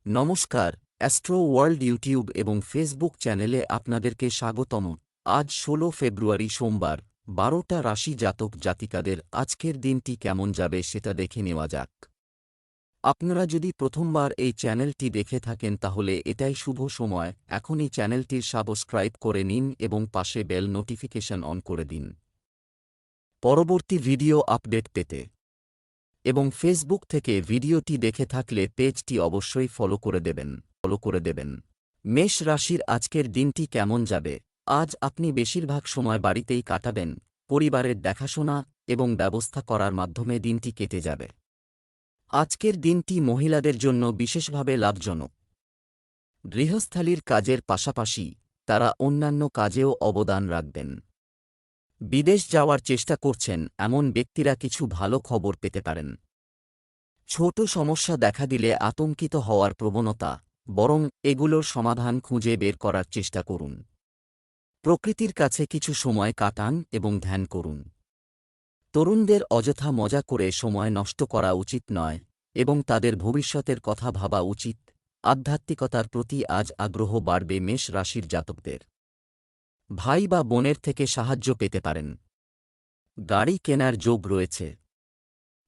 নমস্কার, astro world YouTube এবং Facebook চ্যানেলে আপনাদেরকে স্বাগতম। আজ ১৬ ফেব্রুয়ারি সোমবার, ১২টা রাশি জাতক জাতিকাদের আজকের দিনটি কেমন যাবে সেটা দেখে নেওয়া যাক। আপনারা যদি প্রথমবার এই চ্যানেলটি দেখে থাকেন তাহলে এটাই শুভ সময়, এখনই চ্যানেলটির সাবস্ক্রাইব করে নিন এবং পাশে বেল নোটিফিকেশন অন করে দিন পরবর্তী ভিডিও আপডেট পেতে। এবং ফেসবুক থেকে ভিডিওটি দেখে থাকলে পেজটি অবশ্যই ফলো করে দেবেন। মেষ রাশির আজকের দিনটি কেমন যাবে? আজ আপনি বেশিরভাগ সময় বাড়িতেই কাটাবেন, পরিবারের দেখাশোনা এবং ব্যবস্থা করার মাধ্যমে দিনটি কেটে যাবে। আজকের দিনটি মহিলাদের জন্য বিশেষভাবে লাভজনক। গৃহস্থালির কাজের পাশাপাশি তারা অন্যান্য কাজেও অবদান রাখবেন। বিদেশ যাওয়ার চেষ্টা করছেন এমন ব্যক্তিরা কিছু ভালো খবর পেতে পারেন। ছোট সমস্যা দেখা দিলে আতঙ্কিত হওয়ার প্রবণতা, বরং এগুলোর সমাধান খুঁজে বের করার চেষ্টা করুন। প্রকৃতির কাছে কিছু সময় কাটান এবং ধ্যান করুন। তরুণদের অযথা মজা করে সময় নষ্ট করা উচিত নয় এবং তাদের ভবিষ্যতের কথা ভাবা উচিত। আধ্যাত্মিকতার প্রতি আজ আগ্রহ বাড়বে মেষ রাশির জাতকদের। ভাই বা বোনের থেকে সাহায্য পেতে পারেন। গাড়ি কেনার যোগ রয়েছে।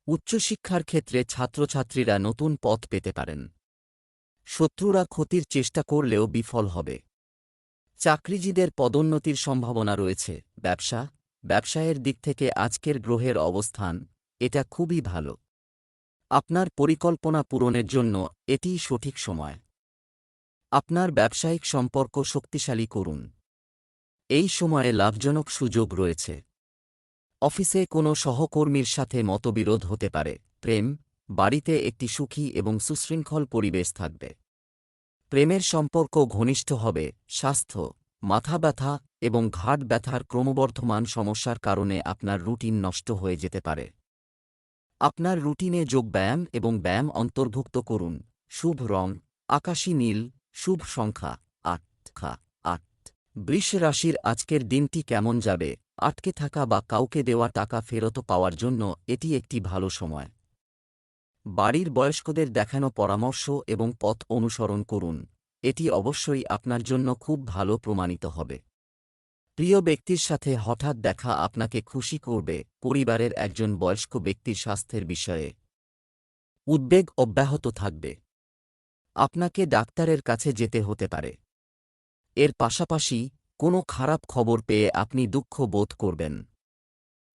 উচ্চশিক্ষার ক্ষেত্রে ছাত্রছাত্রীরা নতুন পথ পেতে পারেন। শত্রুরা ক্ষতির চেষ্টা করলেও বিফল হবে। চাকরিজীবীদের পদোন্নতির সম্ভাবনা রয়েছে। ব্যবসায়ের দিক থেকে আজকের গ্রহের অবস্থান এটা খুবই ভালো। আপনার পরিকল্পনা পূরণের জন্য এটিই সঠিক সময়। আপনার ব্যবসায়িক সম্পর্ক শক্তিশালী করুন। এই সময়ে লাভজনক সুযোগ রয়েছে। অফিসে কোনো সহকর্মীর সাথে মতবিরোধ হতে পারে। বাড়িতে একটি সুখী এবং সুশৃঙ্খল পরিবেশ থাকবে। প্রেমের সম্পর্ক ঘনিষ্ঠ হবে। স্বাস্থ্য, মাথা ব্যথা এবং ঘাড় ব্যথার ক্রমবর্ধমান সমস্যার কারণে আপনার রুটিন নষ্ট হয়ে যেতে পারে। আপনার রুটিনে যোগব্যায়াম এবং ব্যায়াম অন্তর্ভুক্ত করুন। শুভ রং আকাশী নীল। শুভ সংখ্যা ৮। বৃষ রাশির আজকের দিনটি কেমন যাবে? আটকে থাকা বা কাউকে দেওয়া টাকা ফেরত পাওয়ার জন্য এটি একটি ভালো সময়। বাড়ির বয়স্কদের দেখানো পরামর্শ এবং পথ অনুসরণ করুন, এটি অবশ্যই আপনার জন্য খুব ভালো প্রমাণিত হবে। প্রিয় ব্যক্তির সাথে হঠাৎ দেখা আপনাকে খুশি করবে। পরিবারের একজন বয়স্ক ব্যক্তির স্বাস্থ্যের বিষয়ে উদ্বেগ অব্যাহত থাকবে। আপনাকে ডাক্তারের কাছে যেতে হতে পারে। এর পাশাপাশি কোনো খারাপ খবর পেয়ে আপনি দুঃখ বোধ করবেন।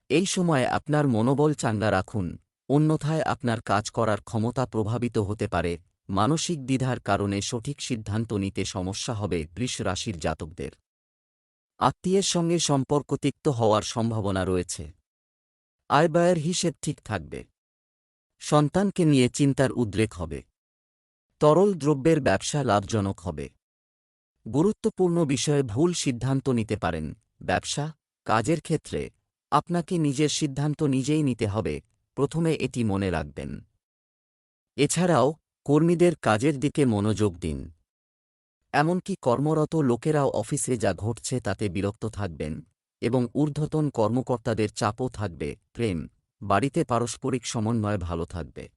এই সময়ে আপনার মনোবল চাঙ্গা রাখুন, অন্যথায় আপনার কাজ করার ক্ষমতা প্রভাবিত হতে পারে। মানসিক দ্বিধার কারণে সঠিক সিদ্ধান্ত নিতে সমস্যা হবে বৃষ রাশির জাতকদের। আত্মীয়ের সঙ্গে সম্পর্ক তিক্ত হওয়ার সম্ভাবনা রয়েছে। আয় ব্যয়ের হিসেব ঠিক থাকবে। সন্তানকে নিয়ে চিন্তার উদ্রেক হবে। তরল দ্রব্যের ব্যবসা লাভজনক হবে। গুরুত্বপূর্ণ বিষয়ে ভুল সিদ্ধান্ত নিতে পারেন। কাজের ক্ষেত্রে আপনাকে নিজের সিদ্ধান্ত নিজেই নিতে হবে, প্রথমে এটি মনে রাখবেন। এছাড়াও কর্মীদের কাজের দিকে মনোযোগ দিন। এমনকি কর্মরত লোকেরাও অফিসে যা ঘটছে তাতে বিরক্ত থাকবেন এবং ঊর্ধ্বতন কর্মকর্তাদের চাপও থাকবে। বাড়িতে পারস্পরিক সমন্বয় ভালো থাকবে।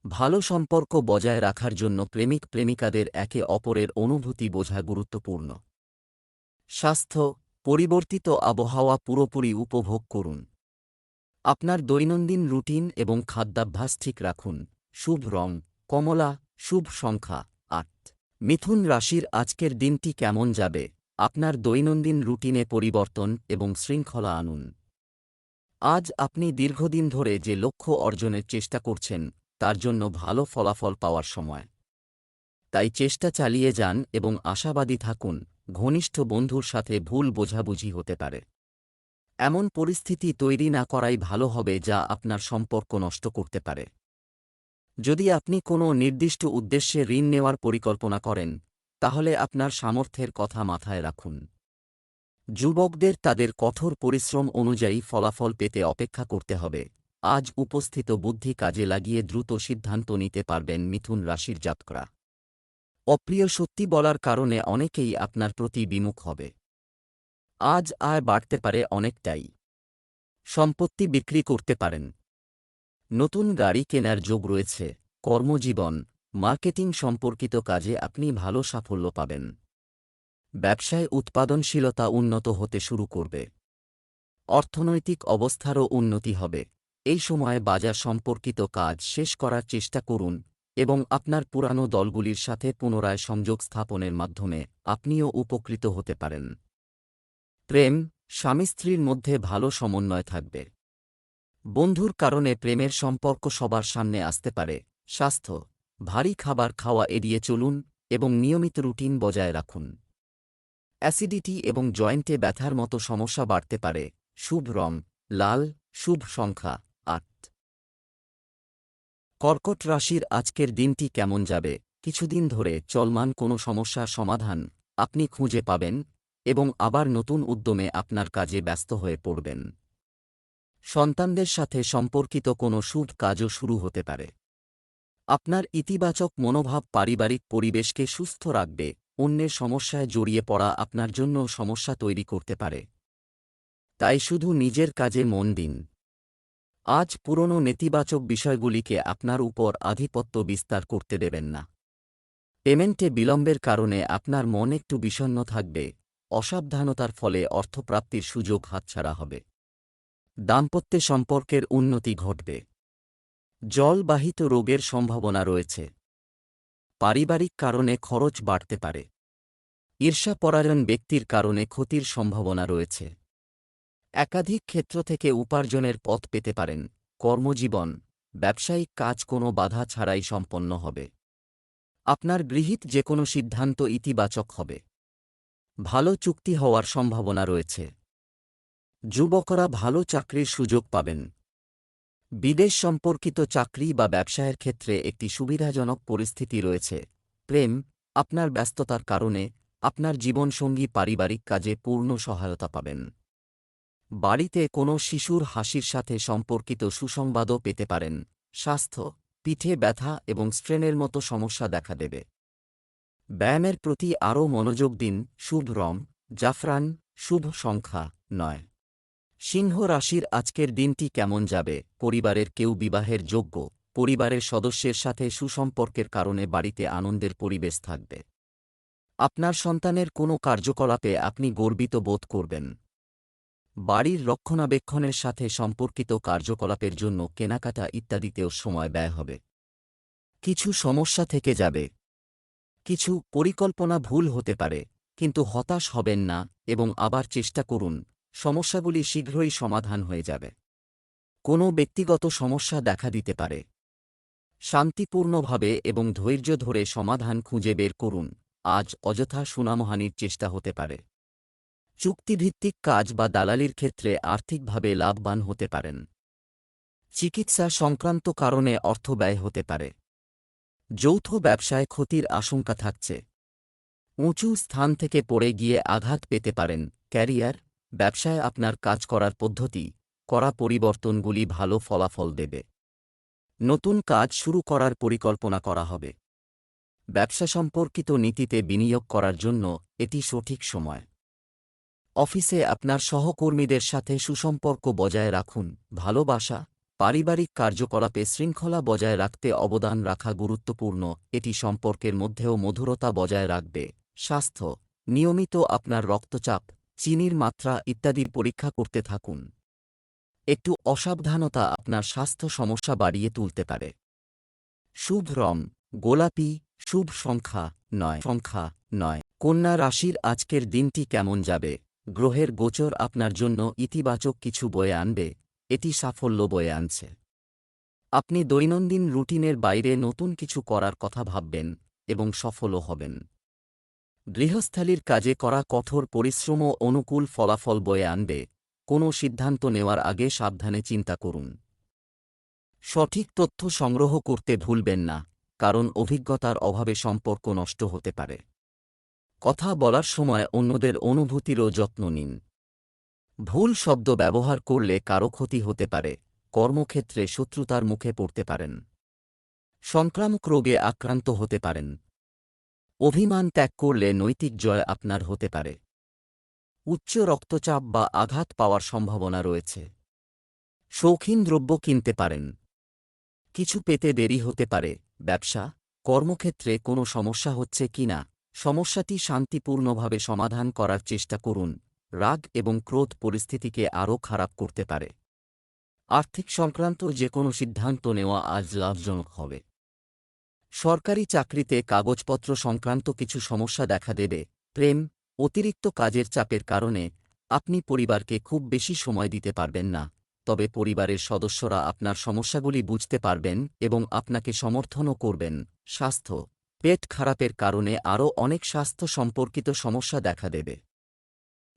ভালো সম্পর্ক বজায় রাখার জন্য প্রেমিক-প্রেমিকাদের একে অপরের অনুভূতি বোঝা গুরুত্বপূর্ণ। স্বাস্থ্য, পরিবর্তিত আবহাওয়া পুরোপুরি উপভোগ করুন। আপনার দৈনন্দিন রুটিন এবং খাদ্যাভ্যাস ঠিক রাখুন। শুভ রং কমলা। শুভ সংখ্যা ৮। মিথুন রাশির আজকের দিনটি কেমন যাবে? আপনার দৈনন্দিন রুটিনে পরিবর্তন এবং শৃঙ্খলা আনুন। আজ আপনি দীর্ঘদিন ধরে যে লক্ষ্য অর্জনের চেষ্টা করছেন তার জন্য ভালো ফলাফল পাওয়ার সময়। তাই চেষ্টা চালিয়ে যান এবং আশাবাদী থাকুন। ঘনিষ্ঠ বন্ধুর সাথে ভুল বোঝাবুঝি হতে পারে। এমন পরিস্থিতি তৈরি না করাই ভালো হবে যা আপনার সম্পর্ক নষ্ট করতে পারে। যদি আপনি কোনো নির্দিষ্ট উদ্দেশ্যে ঋণ নেওয়ার পরিকল্পনা করেন তাহলে আপনার সামর্থ্যের কথা মাথায় রাখুন। যুবকদের তাদের কঠোর পরিশ্রম অনুযায়ী ফলাফল পেতে অপেক্ষা করতে হবে। আজ উপস্থিত বুদ্ধি কাজে লাগিয়ে দ্রুত সিদ্ধান্ত নিতে পারবেন মিথুন রাশির জাতকরা। অপ্রিয় সত্যি বলার কারণে অনেকেই আপনার প্রতি বিমুখ হবে। আজ আয় বাড়তে পারে অনেকটাই। সম্পত্তি বিক্রি করতে পারেন। নতুন গাড়ি কেনার যোগ রয়েছে। কর্মজীবন মার্কেটিং সম্পর্কিত কাজে আপনি ভালো সাফল্য পাবেন। ব্যবসায় উৎপাদনশীলতা উন্নত হতে শুরু করবে। অর্থনৈতিক অবস্থারও উন্নতি হবে। এই সময়ে বাজার সম্পর্কিত কাজ শেষ করার চেষ্টা করুন এবং আপনার পুরানো দলগুলির সাথে পুনরায় সংযোগ স্থাপনের মাধ্যমে আপনিও উপকৃত হতে পারেন। প্রেম, স্বামী স্ত্রীর মধ্যে ভালো সমন্বয় থাকবে। বন্ধুর কারণে প্রেমের সম্পর্ক সবার সামনে আসতে পারে। স্বাস্থ্য, ভারী খাবার খাওয়া এড়িয়ে চলুন এবং নিয়মিত রুটিন বজায় রাখুন। অ্যাসিডিটি এবং জয়েন্টে ব্যথার মতো সমস্যা বাড়তে পারে। শুভ রং লাল, শুভ সংখ্যা ৮। কর্কট রাশির আজকের দিনটি কেমন যাবে? কিছুদিন ধরে চলমান কোনো সমস্যার সমাধান আপনি খুঁজে পাবেন এবং আবার নতুন উদ্যমে আপনার কাজে ব্যস্ত হয়ে পড়বেন। সন্তানদের সাথে সম্পর্কিত কোনো শুভ কাজও শুরু হতে পারে। আপনার ইতিবাচক মনোভাব পারিবারিক পরিবেশকে সুস্থ রাখবে। অন্যের সমস্যায় জড়িয়ে পড়া আপনার জন্য সমস্যা তৈরি করতে পারে, তাই শুধু নিজের কাজে মন দিন। আজ পুরনো নেতিবাচক বিষয়গুলিকে আপনার উপর আধিপত্য বিস্তার করতে দেবেন না। পেমেন্টে বিলম্বের কারণে আপনার মন একটু বিষণ্ণ থাকবে। অসাবধানতার ফলে অর্থপ্রাপ্তির সুযোগ হাতছাড়া হবে। দাম্পত্য সম্পর্কের উন্নতি ঘটবে। জলবাহিত রোগের সম্ভাবনা রয়েছে। পারিবারিক কারণে খরচ বাড়তে পারে। ঈর্ষাপরায়ণ ব্যক্তির কারণে ক্ষতির সম্ভাবনা রয়েছে। একাধিক ক্ষেত্র থেকে উপার্জনের পথ পেতে পারেন। কর্মজীবন, ব্যবসায়িক কাজ কোনো বাধা ছাড়াই সম্পন্ন হবে। আপনার গৃহীত যে কোনো সিদ্ধান্ত ইতিবাচক হবে। ভালো চুক্তি হওয়ার সম্ভাবনা রয়েছে। যুবকরা ভালো চাকরির সুযোগ পাবেন। বিদেশ সম্পর্কিত চাকরি বা ব্যবসায়ের ক্ষেত্রে একটি সুবিধাজনক পরিস্থিতি রয়েছে। প্রেম, আপনার ব্যস্ততার কারণে আপনার জীবনসঙ্গী পারিবারিক কাজে পূর্ণ সহায়তা পাবেন। বাড়িতে কোনো শিশুর হাসির সাথে সম্পর্কিত সুসংবাদও পেতে পারেন। স্বাস্থ্য, পিঠে ব্যথা এবং স্ট্রেনের মতো সমস্যা দেখা দেবে। ব্যায়ামের প্রতি আরও মনোযোগ দিন। শুভ রং জাফরান, শুভ সংখ্যা ৯। সিংহ রাশির আজকের দিনটি কেমন যাবে? পরিবারের কেউ বিবাহের যোগ্য। পরিবারের সদস্যের সাথে সুসম্পর্কের কারণে বাড়িতে আনন্দের পরিবেশ থাকবে। আপনার সন্তানের কোনো কার্যকলাপে আপনি গর্বিত বোধ করবেন। বাড়ির রক্ষণাবেক্ষণের সাথে সম্পর্কিত কার্যকলাপের জন্য কেনাকাটা ইত্যাদিতেও সময় ব্যয় হবে। কিছু সমস্যা থেকে যাবে। কিছু পরিকল্পনা ভুল হতে পারে, কিন্তু হতাশ হবেন না এবং আবার চেষ্টা করুন। সমস্যাগুলি শীঘ্রই সমাধান হয়ে যাবে। কোনো ব্যক্তিগত সমস্যা দেখা দিতে পারে। শান্তিপূর্ণভাবে এবং ধৈর্য ধরে সমাধান খুঁজে বের করুন। আজ অযথা সুনামহানির চেষ্টা হতে পারে। চুক্তিভিত্তিক কাজ বা দালালির ক্ষেত্রে আর্থিকভাবে লাভবান হতে পারেন। চিকিৎসা সংক্রান্ত কারণে অর্থ ব্যয় হতে পারে। যৌথ ব্যবসায় ক্ষতির আশঙ্কা থাকছে। উঁচু স্থান থেকে পড়ে গিয়ে আঘাত পেতে পারেন। ক্যারিয়ার, ব্যবসায় আপনার কাজ করার পদ্ধতি, করা পরিবর্তনগুলি ভালো ফলাফল দেবে। নতুন কাজ শুরু করার পরিকল্পনা করা হবে। ব্যবসা সম্পর্কিত নীতিতে বিনিয়োগ করার জন্য এটি সঠিক সময়। অফিসে আপনার সহকর্মীদের সাথে সুসম্পর্ক বজায় রাখুন। ভালোবাসা, পারিবারিক কার্যকলাপে শৃঙ্খলা বজায় রাখতে অবদান রাখা গুরুত্বপূর্ণ। এটি সম্পর্কের মধ্যেও মধুরতা বজায় রাখবে। স্বাস্থ্য, নিয়মিত আপনার রক্তচাপ, চিনির মাত্রা ইত্যাদির পরীক্ষা করতে থাকুন। একটু অসাবধানতা আপনার স্বাস্থ্য সমস্যা বাড়িয়ে তুলতে পারে। শুভ রং গোলাপি, শুভ সংখ্যা ৯। কন্যা রাশির আজকের দিনটি কেমন যাবে? গ্রহের গোচর আপনার জন্য ইতিবাচক কিছু বয়ে আনবে। এটি সাফল্য বয়ে আনছে। আপনি দৈনন্দিন রুটিনের বাইরে নতুন কিছু করার কথা ভাববেন এবং সফলও হবেন। গৃহস্থালির কাজে করা কঠোর পরিশ্রমও অনুকূল ফলাফল বয়ে আনবে। কোনো সিদ্ধান্ত নেওয়ার আগে সাবধানে চিন্তা করুন। সঠিক তথ্য সংগ্রহ করতে ভুলবেন না, কারণ অভিজ্ঞতার অভাবে সম্পর্ক নষ্ট হতে পারে। কথা বলার সময় অন্যদের অনুভূতিরও যত্ন নিন। ভুল শব্দ ব্যবহার করলে কারো ক্ষতি হতে পারে। কর্মক্ষেত্রে শত্রুতার মুখে পড়তে পারেন। সংক্রামক রোগে আক্রান্ত হতে পারেন। অভিমান ত্যাগ করলে নৈতিক জয় আপনার হতে পারে। উচ্চ রক্তচাপ বা আঘাত পাওয়ার সম্ভাবনা রয়েছে। শৌখিন দ্রব্য কিনতে পারেন। কিছু পেতে দেরি হতে পারে। ব্যবসা, কর্মক্ষেত্রে কোনো সমস্যা হচ্ছে কিনা, সমস্যাটি শান্তিপূর্ণভাবে সমাধান করার চেষ্টা করুন। রাগ এবং ক্রোধ পরিস্থিতিকে আরও খারাপ করতে পারে। আর্থিক সংক্রান্ত যে কোনো সিদ্ধান্ত নেওয়া আজ লাভজনক হবে। সরকারি চাকরিতে কাগজপত্র সংক্রান্ত কিছু সমস্যা দেখা দেবে। প্রেম, অতিরিক্ত কাজের চাপের কারণে আপনি পরিবারকে খুব বেশি সময় দিতে পারবেন না, তবে পরিবারের সদস্যরা আপনার সমস্যাগুলি বুঝতে পারবেন এবং আপনাকে সমর্থনও করবেন। স্বাস্থ্য, পেট খারাপের কারণে আরও অনেক স্বাস্থ্য সম্পর্কিত সমস্যা দেখা দেবে।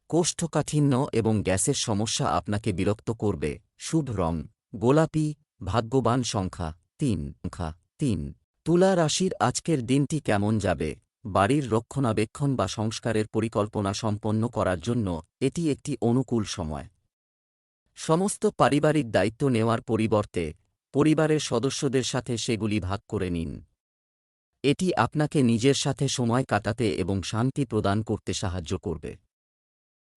কোষ্ঠকাঠিন্য এবং গ্যাসের সমস্যা আপনাকে বিরক্ত করবে। শুভ রং গোলাপি, ভাগ্যবান সংখ্যা 3। তুলা রাশির আজকের দিনটি কেমন যাবে? বাড়ির রক্ষণাবেক্ষণ বা সংস্কারের পরিকল্পনা সম্পন্ন করার জন্য এটি একটি অনুকূল সময়। সমস্ত পারিবারিক দায়িত্ব নেওয়ার পরিবর্তে পরিবারের সদস্যদের সাথে সেগুলি ভাগ করে নিন। এটি আপনাকে নিজের সাথে সময় কাটাতে এবং শান্তি প্রদান করতে সাহায্য করবে।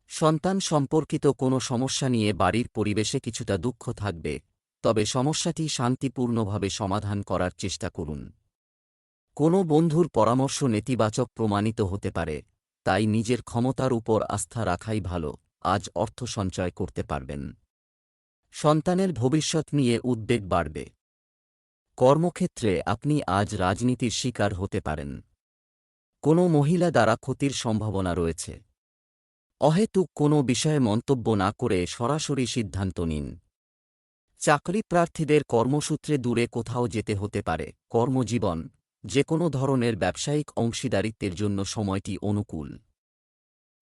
সন্তান সম্পর্কিত কোনো সমস্যা নিয়ে বাড়ির পরিবেশে কিছুটা দুঃখ থাকবে, তবে সমস্যাটি শান্তিপূর্ণভাবে সমাধান করার চেষ্টা করুন। কোনো বন্ধুর পরামর্শ নেতিবাচক প্রমাণিত হতে পারে, তাই নিজের ক্ষমতার উপর আস্থা রাখাই ভালো। আজ অর্থ সঞ্চয় করতে পারবেন। সন্তানের ভবিষ্যৎ নিয়ে উদ্বেগ বাড়বে। কর্মক্ষেত্রে আপনি আজ রাজনীতির শিকার হতে পারেন। কোনো মহিলা দ্বারা ক্ষতির সম্ভাবনা রয়েছে। অহেতুক কোনো বিষয়ে মন্তব্য না করে সরাসরি সিদ্ধান্ত নিন। চাকরি প্রার্থীদের কর্মসূত্রে দূরে কোথাও যেতে হতে পারে। কর্মজীবন, যে কোনো ধরনের ব্যবসায়িক অংশীদারিত্বের জন্য সময়টি অনুকূল।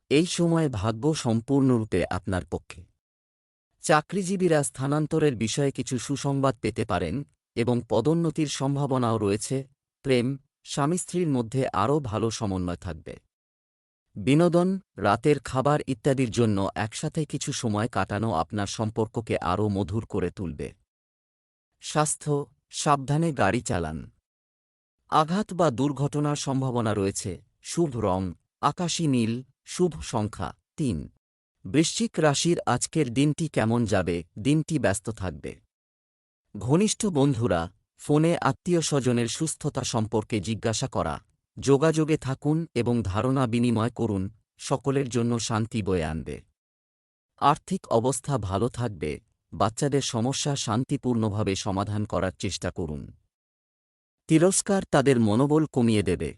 এই সময় ভাগ্য সম্পূর্ণরূপে আপনার পক্ষে। চাকরিজীবীরা স্থানান্তরের বিষয়ে কিছু সুসংবাদ পেতে পারেন এবং পদোন্নতির সম্ভাবনাও রয়েছে। প্রেম, স্বামী স্ত্রীর মধ্যে আরও ভালো সমন্বয় থাকবে। বিনোদন, রাতের খাবার ইত্যাদির জন্য একসাথে কিছু সময় কাটানো আপনার সম্পর্ককে আরও মধুর করে তুলবে। স্বাস্থ্য, সাবধানে গাড়ি চালান। আঘাত বা দুর্ঘটনার সম্ভাবনা রয়েছে। শুভ রং আকাশী নীল, শুভ সংখ্যা 3। বৃশ্চিক রাশির আজকের দিনটি কেমন যাবে? দিনটি ব্যস্ত থাকবে। ঘনিষ্ঠ বন্ধুরা, ফোনে আত্মীয়-স্বজনের সুস্থতা সম্পর্কে জিজ্ঞাসা করা, যোগাযোগে থাকুন এবং ধারণা বিনিময় করুন, সকলের জন্য শান্তি বয়ে আনবে। আর্থিক অবস্থা ভালো থাকবে। বাচ্চাদের সমস্যা শান্তিপূর্ণভাবে সমাধান করার চেষ্টা করুন। তিরস্কার তাদের মনোবল কমিয়ে দেবে।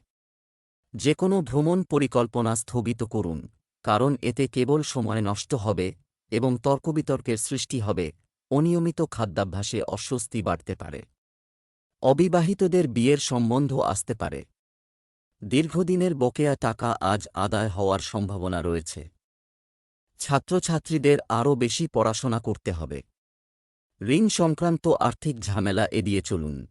যে কোনো ভ্রমণ পরিকল্পনা স্থগিত করুন, কারণ এতে কেবল সময় নষ্ট হবে এবং তর্কবিতর্কের সৃষ্টি হবে। অনিয়মিত খাদ্যাভ্যাসে অস্বস্তি বাড়তে পারে। অবিবাহিতদের বিয়ের সম্বন্ধ আসতে পারে। দীর্ঘদিনের বকেয়া টাকা আজ আদায় হওয়ার সম্ভাবনা রয়েছে। ছাত্রছাত্রীদের আরও বেশি পড়াশোনা করতে হবে। ঋণ সংক্রান্ত আর্থিক ঝামেলা এড়িয়ে চলুন।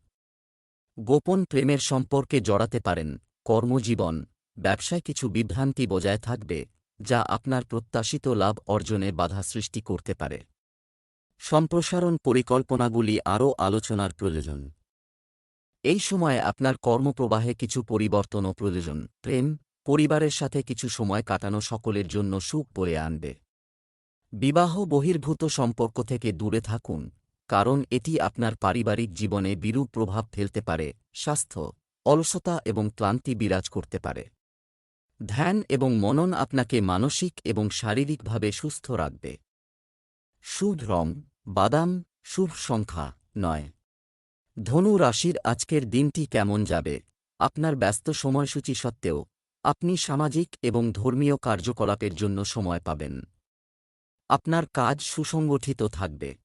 গোপন প্রেমের সম্পর্কে জড়াতে পারেন। কর্মজীবন, ব্যবসায় কিছু বিভ্রান্তি বজায় থাকবে, যা আপনার প্রত্যাশিত লাভ অর্জনে বাধা সৃষ্টি করতে পারে। সম্প্রসারণ পরিকল্পনাগুলি আরও আলোচনার প্রয়োজন। এই সময়ে আপনার কর্মপ্রবাহে কিছু পরিবর্তনও প্রয়োজন। প্রেম, পরিবারের সাথে কিছু সময় কাটানো সকলের জন্য সুখ বয়ে আনবে। বিবাহ বহির্ভূত সম্পর্ক থেকে দূরে থাকুন, কারণ এটি আপনার পারিবারিক জীবনে বিরূপ প্রভাব ফেলতে পারে। স্বাস্থ্য, অলসতা এবং ক্লান্তি বিরাজ করতে পারে। ধ্যান এবং মনন আপনাকে মানসিক এবং শারীরিকভাবে সুস্থ রাখবে। শুভ রং বাদাম, শুভ সংখ্যা 9। ধনু রাশির আজকের দিনটি কেমন যাবে? আপনার ব্যস্ত সময়সূচি সত্ত্বেও আপনি সামাজিক এবং ধর্মীয় কার্যকলাপের জন্য সময় পাবেন। আপনার কাজ সুসংগঠিত থাকবে।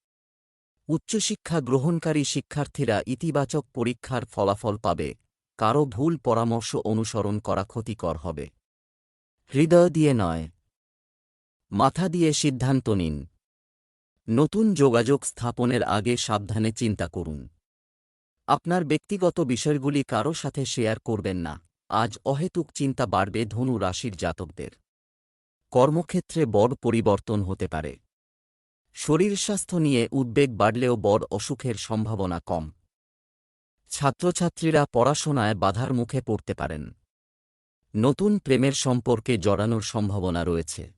উচ্চশিক্ষা গ্রহণকারী শিক্ষার্থীরা ইতিবাচক পরীক্ষার ফলাফল পাবে। কারও ভুল পরামর্শ অনুসরণ করা ক্ষতিকর হবে। হৃদয় দিয়ে নয়, মাথা দিয়ে সিদ্ধান্ত নিন। নতুন যোগাযোগ স্থাপনের আগে সাবধানে চিন্তা করুন। আপনার ব্যক্তিগত বিষয়গুলি কারও সাথে শেয়ার করবেন না। আজ অহেতুক চিন্তা বাড়বে ধনু রাশির জাতকদের। কর্মক্ষেত্রে বড় পরিবর্তন হতে পারে। শরীর স্বাস্থ্য নিয়ে উদ্বেগ বাড়লেও বড় অসুখের সম্ভাবনা কম। ছাত্রছাত্রীরা পড়াশোনায় বাধার মুখে পড়তে পারেন। নতুন প্রেমের সম্পর্কে জড়ানোর সম্ভাবনা রয়েছে।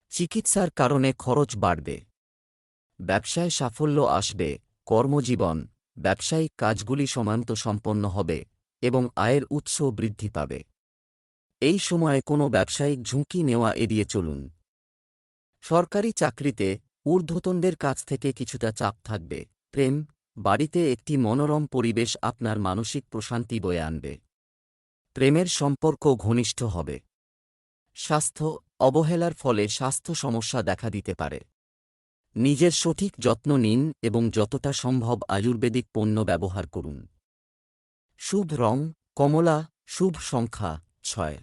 চিকিৎসার কারণে খরচ বাড়বে। ব্যবসায় সাফল্য আসবে। কর্মজীবন, ব্যবসায়িক কাজগুলি সময়মতো সম্পন্ন হবে। এবং আয়ের উৎস বৃদ্ধি পাবে। এই সময়ে কোনো ব্যবসায়িক ঝুঁকি নেওয়া এড়িয়ে চলুন। সরকারি চাকরিতে ঊর্ধ্বতনদের কাছ থেকে কিছুটা চাপ থাকবে। প্রেম, বাড়িতে একটি মনোরম পরিবেশ আপনার মানসিক প্রশান্তি বয়ে আনবে। প্রেমের সম্পর্ক ঘনিষ্ঠ হবে। স্বাস্থ্য, অবহেলার ফলে স্বাস্থ্য সমস্যা দেখা দিতে পারে। নিজের সঠিক যত্ন নিন এবং যতটা সম্ভব আয়ুর্বেদিক পণ্য ব্যবহার করুন। শুভ রং কমলা, শুভ সংখ্যা 6।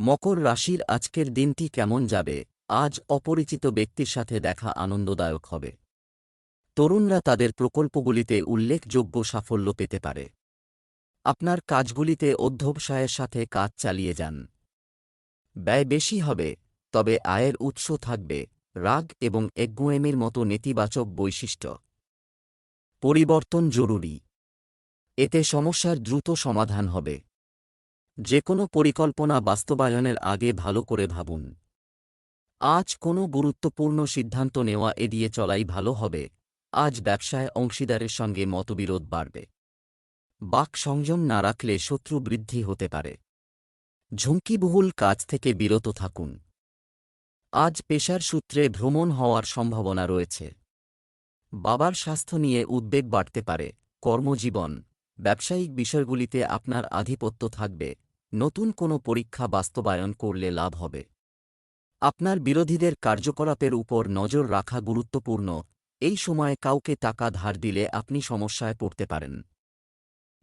মকর রাশির আজকের দিনটি কেমন যাবে? আজ অপরিচিত ব্যক্তির সাথে দেখা আনন্দদায়ক হবে। তরুণরা তাদের প্রকল্পগুলিতে উল্লেখযোগ্য সাফল্য পেতে পারে। আপনার কাজগুলিতে অধ্যবসায়ের সাথে কাজ চালিয়ে যান। ব্যয় বেশি হবে, তবে আয়ের উৎস থাকবে। রাগ এবং একগুঁয়েমির মতো নেতিবাচক বৈশিষ্ট্য। পরিবর্তন জরুরি। এতে সমস্যার দ্রুত সমাধান হবে। যে কোনো পরিকল্পনা বাস্তবায়নের আগে ভালো করে ভাবুন। আজ কোনো গুরুত্বপূর্ণ সিদ্ধান্ত নেওয়া এড়িয়ে চলাই ভালো হবে। আজ ব্যবসায় অংশীদারের সঙ্গে মতবিরোধ বাড়বে। বাক সংযম না রাখলে শত্রু বৃদ্ধি হতে পারে। ঝুঁকিবহুল কাজ থেকে বিরত থাকুন। আজ পেশার সূত্রে ভ্রমণ হওয়ার সম্ভাবনা রয়েছে। বাবার স্বাস্থ্য নিয়ে উদ্বেগ বাড়তে পারে। কর্মজীবন, ব্যবসায়িক বিষয়গুলিতে আপনার আধিপত্য থাকবে। নতুন কোনো পরীক্ষা বাস্তবায়ন করলে লাভ হবে। আপনার বিরোধীদের কার্যকলাপের উপর নজর রাখা গুরুত্বপূর্ণ। এই সময়ে কাউকে টাকা ধার দিলে আপনি সমস্যায় পড়তে পারেন।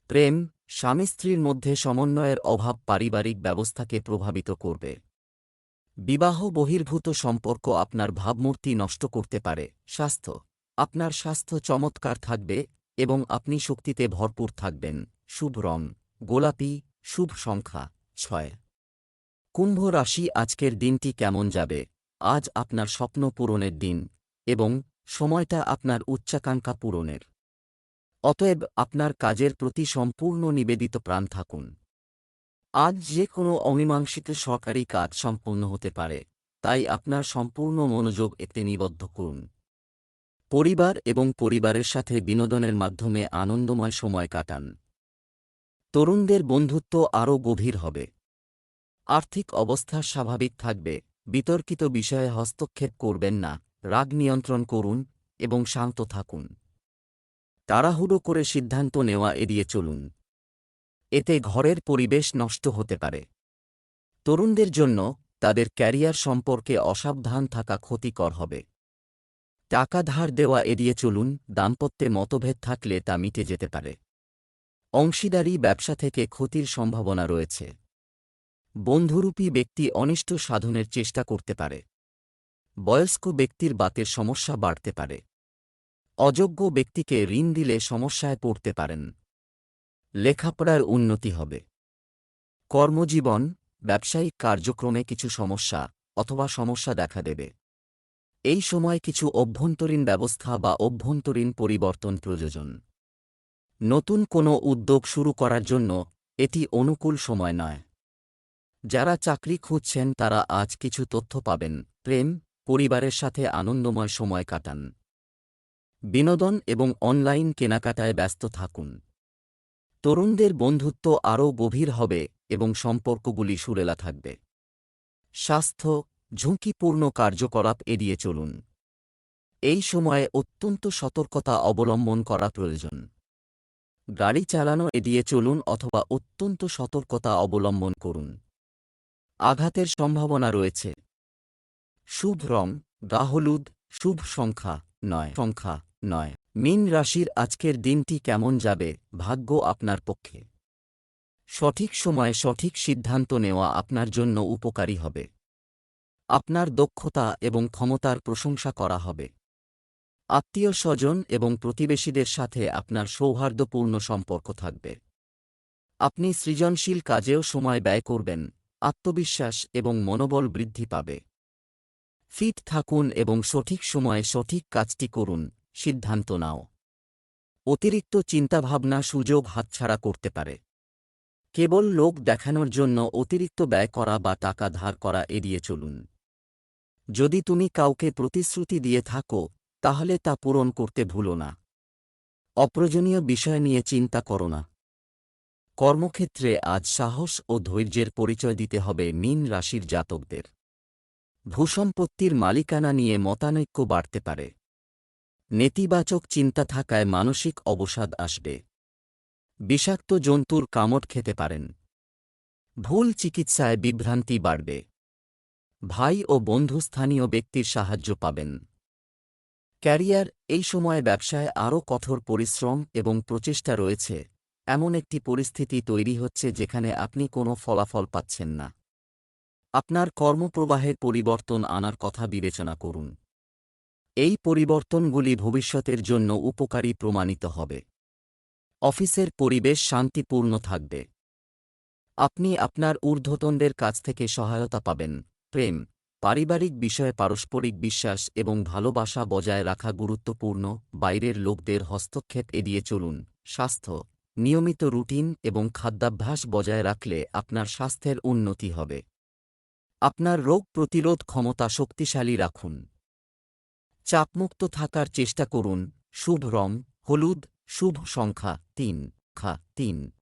প্রেম, স্বামী স্ত্রীর মধ্যে সমন্বয়ের অভাব পারিবারিক ব্যবস্থাকে প্রভাবিত করবে। বিবাহ বহির্ভূত সম্পর্ক আপনার ভাবমূর্তি নষ্ট করতে পারে। স্বাস্থ্য, আপনার স্বাস্থ্য চমৎকার থাকবে এবং আপনি শক্তিতে ভরপুর থাকবেন। শুভ রং গোলাপি, শুভ সংখ্যা 6। কুম্ভ রাশি আজকের দিনটি কেমন যাবে? আজ আপনার স্বপ্ন পূরণের দিন এবং সময়টা আপনার উচ্চাকাঙ্ক্ষা পূরণের। অতএব আপনার কাজের প্রতি সম্পূর্ণ নিবেদিত প্রাণ থাকুন। আজ যে কোনো অমীমাংসিত সরকারি কাজ সম্পন্ন হতে পারে, তাই আপনার সম্পূর্ণ মনোযোগ এতে নিবদ্ধ করুন। পরিবার এবং পরিবারের সাথে বিনোদনের মাধ্যমে আনন্দময় সময় কাটান। তরুণদের বন্ধুত্ব আরও গভীর হবে। আর্থিক অবস্থা স্বাভাবিক থাকবে। বিতর্কিত বিষয়ে হস্তক্ষেপ করবেন না। রাগ নিয়ন্ত্রণ করুন এবং শান্ত থাকুন। তাড়াহুড়ো করে সিদ্ধান্ত নেওয়া এড়িয়ে চলুন। এতে ঘরের পরিবেশ নষ্ট হতে পারে। তরুণদের জন্য তাদের ক্যারিয়ার সম্পর্কে অসাবধান থাকা ক্ষতিকর হবে। টাকা ধার দেওয়া এড়িয়ে চলুন। দাম্পত্যে মতভেদ থাকলে তা মিটে যেতে পারে। অংশীদারি ব্যবসা থেকে ক্ষতির সম্ভাবনা রয়েছে। বন্ধুরূপী ব্যক্তি অনিষ্ট সাধনের চেষ্টা করতে পারে। বয়স্ক ব্যক্তির বাতের সমস্যা বাড়তে পারে। অযোগ্য ব্যক্তিকে ঋণ দিলে সমস্যায় পড়তে পারেন। লেখাপড়ার উন্নতি হবে। কর্মজীবন, ব্যবসায়িক কার্যক্রমে কিছু সমস্যা অথবা সমস্যা দেখা দেবে। এই সময় কিছু অভ্যন্তরীণ ব্যবস্থা বা অভ্যন্তরীণ পরিবর্তন প্রয়োজন। নতুন কোনো উদ্যোগ শুরু করার জন্য এটি অনুকূল সময় নয়। যারা চাকরি খুঁজছেন তারা আজ কিছু তথ্য পাবেন। প্রেম, পরিবারের সাথে আনন্দময় সময় কাটান। বিনোদন এবং অনলাইন কেনাকাটায় ব্যস্ত থাকুন। তরুণদের বন্ধুত্ব আরও গভীর হবে এবং সম্পর্কগুলি সুরেলা থাকবে। স্বাস্থ্য, ঝুঁকিপূর্ণ কার্যকলাপ এড়িয়ে চলুন। এই সময়ে অত্যন্ত সতর্কতা অবলম্বন করা প্রয়োজন। গাড়ি চালানো এড়িয়ে চলুন অথবা অত্যন্ত সতর্কতা অবলম্বন করুন। আঘাতের সম্ভাবনা রয়েছে। শুভ রং গাহলুদ, শুভ সংখ্যা 9। মীন রাশির আজকের দিনটি কেমন যাবে? ভাগ্য আপনার পক্ষে। সঠিক সময়ে সঠিক সিদ্ধান্ত নেওয়া আপনার জন্য উপকারী হবে। আপনার দক্ষতা এবং ক্ষমতার প্রশংসা করা হবে। আত্মীয়-স্বজন এবং প্রতিবেশীদের সাথে আপনার সৌহার্দ্যপূর্ণ সম্পর্ক থাকবে। আপনি সৃজনশীল কাজেও সময় ব্যয় করবেন। আত্মবিশ্বাস এবং মনোবল বৃদ্ধি পাবে। ফিট থাকুন এবং সঠিক সময়ে সঠিক কাজটি করুন। সিদ্ধান্ত নাও। অতিরিক্ত চিন্তাভাবনা সুযোগ হাতছাড়া করতে পারে। কেবল লোক দেখানোর জন্য অতিরিক্ত ব্যয় করা বা টাকা ধার করা এড়িয়ে চলুন। যদি তুমি কাউকে প্রতিশ্রুতি দিয়ে থাকো, তাহলে তা পূরণ করতে ভুলো না। অপ্রয়োজনীয় বিষয় নিয়ে চিন্তা করো না। কর্মক্ষেত্রে আজ সাহস ও ধৈর্যের পরিচয় দিতে হবে মীন রাশির জাতকদের। ভূসম্পত্তির মালিকানা নিয়ে মতানৈক্য বাড়তে পারে। নেতিবাচক চিন্তা থাকায় মানসিক অবসাদ আসবে। বিষাক্ত জন্তুর কামড় খেতে পারেন। ভুল চিকিৎসায় বিভ্রান্তি বাড়বে। ভাই ও বন্ধু স্থানীয় ব্যক্তির সাহায্য পাবেন। ক্যারিয়ার এই সময়ে ব্যবসায় আরও কঠোর পরিশ্রম এবং প্রচেষ্টা রয়েছে। এমন একটি পরিস্থিতি তৈরি হচ্ছে যেখানে আপনি কোনো ফলাফল পাচ্ছেন না। আপনার কর্মপ্রবাহে পরিবর্তন আনার কথা বিবেচনা করুন। এই পরিবর্তনগুলি ভবিষ্যতের জন্য উপকারী প্রমাণিত হবে। অফিসের পরিবেশ শান্তিপূর্ণ থাকবে। আপনি আপনার ঊর্ধ্বতনদের কাছ থেকে সহায়তা পাবেন। প্রেম, পারিবারিক বিষয়ে পারস্পরিক বিশ্বাস এবং ভালোবাসা বজায় রাখা গুরুত্বপূর্ণ। বাইরের লোকদের হস্তক্ষেপ এড়িয়ে চলুন। স্বাস্থ্য, নিয়মিত রুটিন এবং খাদ্যাভ্যাস বজায় রাখলে আপনার স্বাস্থ্যের উন্নতি হবে। আপনার রোগ প্রতিরোধ ক্ষমতা শক্তিশালী রাখুন। চাপমুক্ত থাকার চেষ্টা করুন। শুভ রং হলুদ, শুভ সংখ্যা 3।